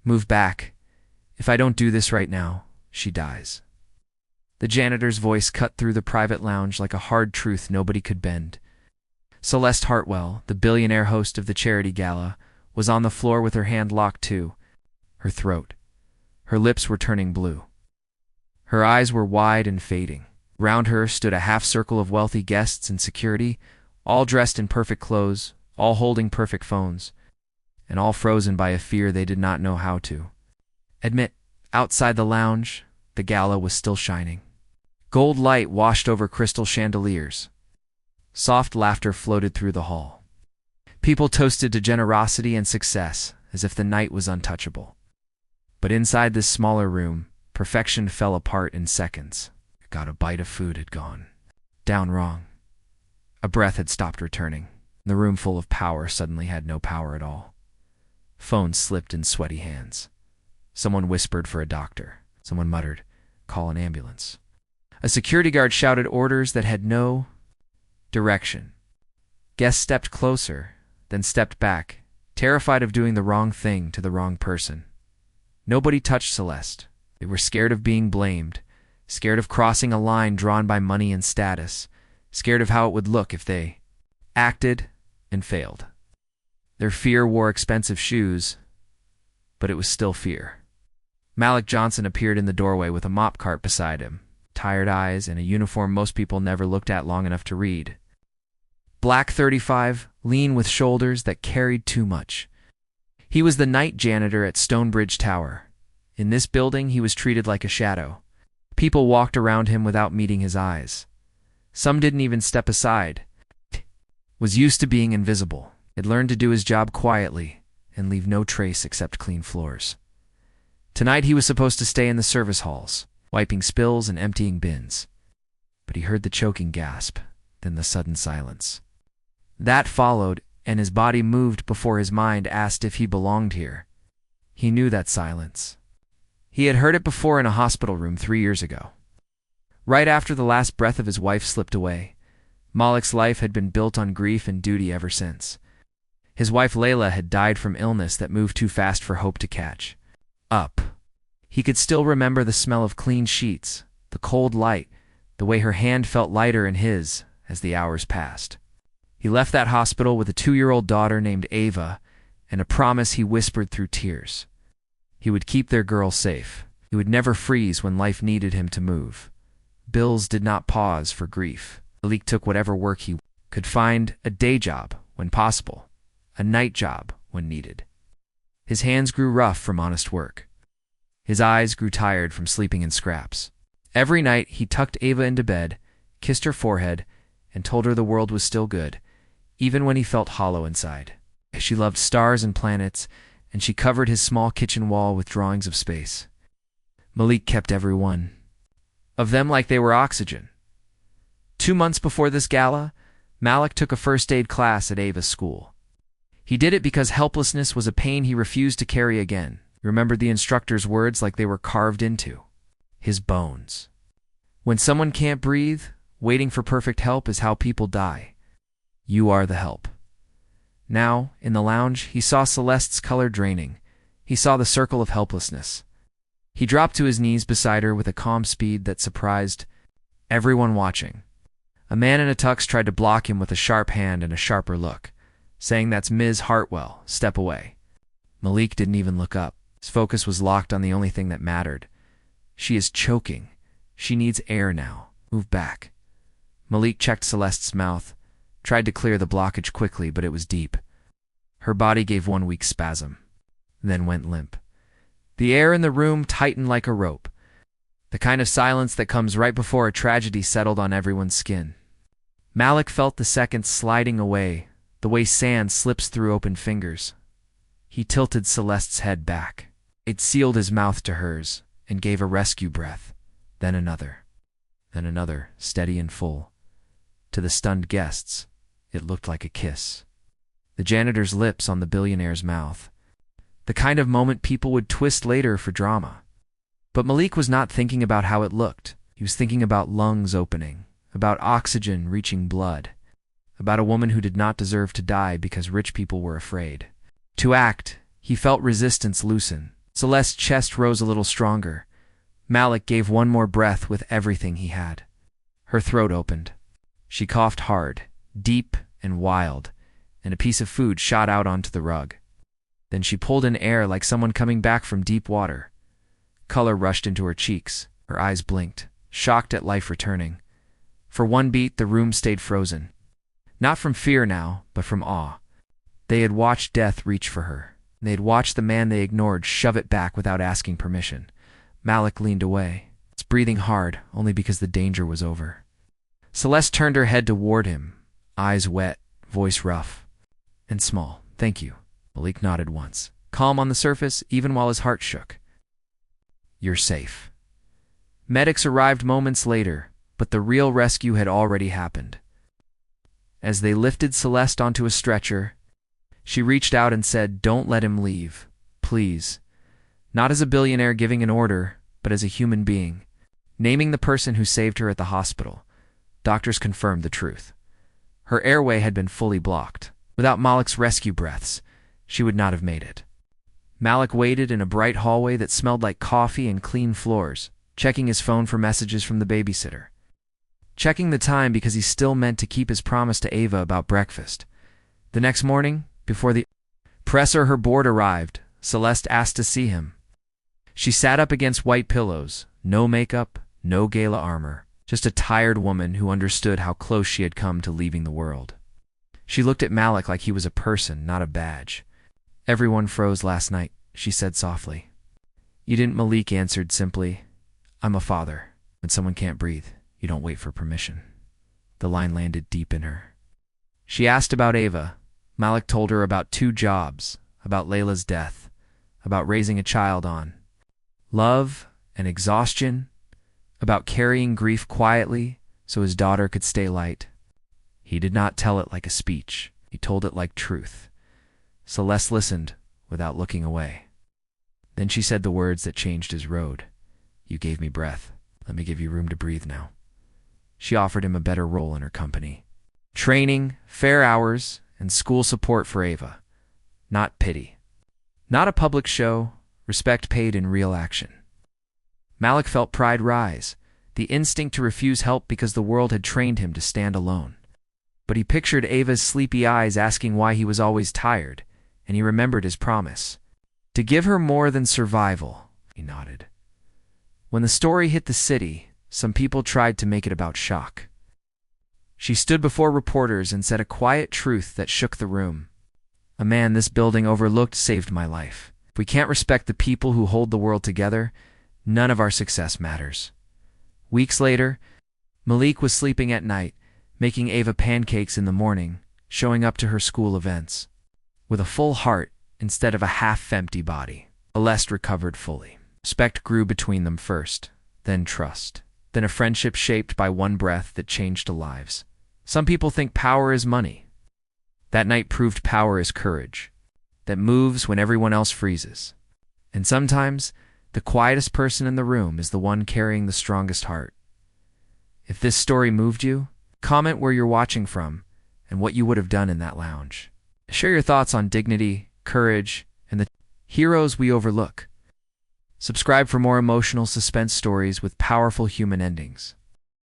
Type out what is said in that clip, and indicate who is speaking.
Speaker 1: Move back. If I don't do this right now, she dies. The janitor's voice cut through the private lounge like a hard truth nobody could bend. Celeste Hartwell, the billionaire host of the charity gala, was on the floor with her hand locked to her throat. Her lips were turning blue. Her eyes were wide and fading. Round her stood a half-circle of wealthy guests and security, all dressed in perfect clothes, all holding perfect phones, and all frozen by a fear they did not know how to admit. Outside the lounge, the gala was still shining. Gold light washed over crystal chandeliers. Soft laughter floated through the hall. People toasted to generosity and success, as if the night was untouchable. But inside this smaller room, perfection fell apart in seconds. Got a bite of food had gone down wrong. A breath had stopped returning. The room full of power suddenly had no power at all. Phones slipped in sweaty hands. Someone whispered for a doctor. Someone muttered, "Call an ambulance." A security guard shouted orders that had no direction. Guests stepped closer, then stepped back, terrified of doing the wrong thing to the wrong person. Nobody touched Celeste. They were scared of being blamed, scared of crossing a line drawn by money and status, scared of how it would look if they acted and failed. Their fear wore expensive shoes, but it was still fear. Malik Johnson appeared in the doorway with a mop cart beside him, tired eyes and a uniform most people never looked at long enough to read. Black 35, lean with shoulders that carried too much. He was the night janitor at Stonebridge Tower. In this building, he was treated like a shadow. People walked around him without meeting his eyes. Some didn't even step aside. Was used to being invisible. Had learned to do his job quietly and leave no trace except clean floors. Tonight he was supposed to stay in the service halls, wiping spills and emptying bins. But he heard the choking gasp, then the sudden silence. That followed, and his body moved before his mind asked if he belonged here. He knew that silence. He had heard it before in a hospital room 3 years ago. Right after the last breath of his wife slipped away, Malik's life had been built on grief and duty ever since. His wife Layla had died from illness that moved too fast for hope to catch up. He could still remember the smell of clean sheets, the cold light, the way her hand felt lighter in his as the hours passed. He left that hospital with a 2-year-old daughter named Ava and a promise he whispered through tears. He would keep their girl safe. He would never freeze when life needed him to move. Bills did not pause for grief. Malik took whatever work he could find, a day job when possible, a night job when needed. His hands grew rough from honest work. His eyes grew tired from sleeping in scraps. Every night he tucked Ava into bed, kissed her forehead, and told her the world was still good, even when he felt hollow inside. She loved stars and planets, and she covered his small kitchen wall with drawings of space. Malik kept every one of them like they were oxygen. 2 months before this gala, Malik took a first aid class at Ava's school. He did it because helplessness was a pain he refused to carry again. He remembered the instructor's words like they were carved into his bones. When someone can't breathe, waiting for perfect help is how people die. You are the help. Now, in the lounge, he saw Celeste's color draining. He saw the circle of helplessness. He dropped to his knees beside her with a calm speed that surprised everyone watching. A man in a tux tried to block him with a sharp hand and a sharper look, saying, "That's Ms. Hartwell, step away." Malik didn't even look up. His focus was locked on the only thing that mattered. She is choking. She needs air now. Move back. Malik checked Celeste's mouth, tried to clear the blockage quickly, but it was deep. Her body gave one weak spasm, then went limp. The air in the room tightened like a rope, the kind of silence that comes right before a tragedy settled on everyone's skin. Malik felt the seconds sliding away, the way sand slips through open fingers. He tilted Celeste's head back. It sealed his mouth to hers and gave a rescue breath, then another, steady and full. To the stunned guests, it looked like a kiss. The janitor's lips on the billionaire's mouth. The kind of moment people would twist later for drama. But Malik was not thinking about how it looked. He was thinking about lungs opening, about oxygen reaching blood, about a woman who did not deserve to die because rich people were afraid. To act, he felt resistance loosen, Celeste's chest rose a little stronger. Malik gave one more breath with everything he had. Her throat opened. She coughed hard, deep and wild, and a piece of food shot out onto the rug. Then she pulled in air like someone coming back from deep water. Color rushed into her cheeks. Her eyes blinked, shocked at life returning. For one beat, the room stayed frozen. Not from fear now, but from awe. They had watched death reach for her. They had watched the man they ignored shove it back without asking permission. Malik leaned away, breathing hard, only because the danger was over. Celeste turned her head toward him, eyes wet, voice rough and small. "Thank you." Malik nodded once, calm on the surface, even while his heart shook. "You're safe." Medics arrived moments later, but the real rescue had already happened. As they lifted Celeste onto a stretcher, she reached out and said, "Don't let him leave, please." Not as a billionaire giving an order, but as a human being, naming the person who saved her at the hospital. Doctors confirmed the truth. Her airway had been fully blocked. Without Malik's rescue breaths, she would not have made it. Malik waited in a bright hallway that smelled like coffee and clean floors, checking his phone for messages from the babysitter. Checking the time because he still meant to keep his promise to Ava about breakfast. The next morning, before the presser her board arrived, Celeste asked to see him. She sat up against white pillows, no makeup, no gala armor, just a tired woman who understood how close she had come to leaving the world. She looked at Malik like he was a person, not a badge. "Everyone froze last night," she said softly. "You didn't," Malik answered simply. "I'm a father. When someone can't breathe, you don't wait for permission." The line landed deep in her. She asked about Ava. Malik told her about 2 jobs, about Layla's death, about raising a child on love and exhaustion, about carrying grief quietly so his daughter could stay light. He did not tell it like a speech. He told it like truth. Celeste listened without looking away. Then she said the words that changed his road. "You gave me breath. Let me give you room to breathe now." She offered him a better role in her company. Training, fair hours, and school support for Ava. Not pity. Not a public show, respect paid in real action. Malik felt pride rise, the instinct to refuse help because the world had trained him to stand alone. But he pictured Ava's sleepy eyes asking why he was always tired, and he remembered his promise. To give her more than survival, he nodded. When the story hit the city, some people tried to make it about shock. She stood before reporters and said a quiet truth that shook the room. "A man this building overlooked saved my life. If we can't respect the people who hold the world together, none of our success matters." Weeks later, Malik was sleeping at night, making Ava pancakes in the morning, showing up to her school events. With a full heart instead of a half-empty body, Celeste recovered fully. Respect grew between them first, then trust, then a friendship shaped by one breath that changed lives. Some people think power is money. That night proved power is courage, that moves when everyone else freezes. And sometimes, the quietest person in the room is the one carrying the strongest heart. If this story moved you, comment where you're watching from and what you would have done in that lounge. Share your thoughts on dignity, courage, and the heroes we overlook. Subscribe for more emotional suspense stories with powerful human endings.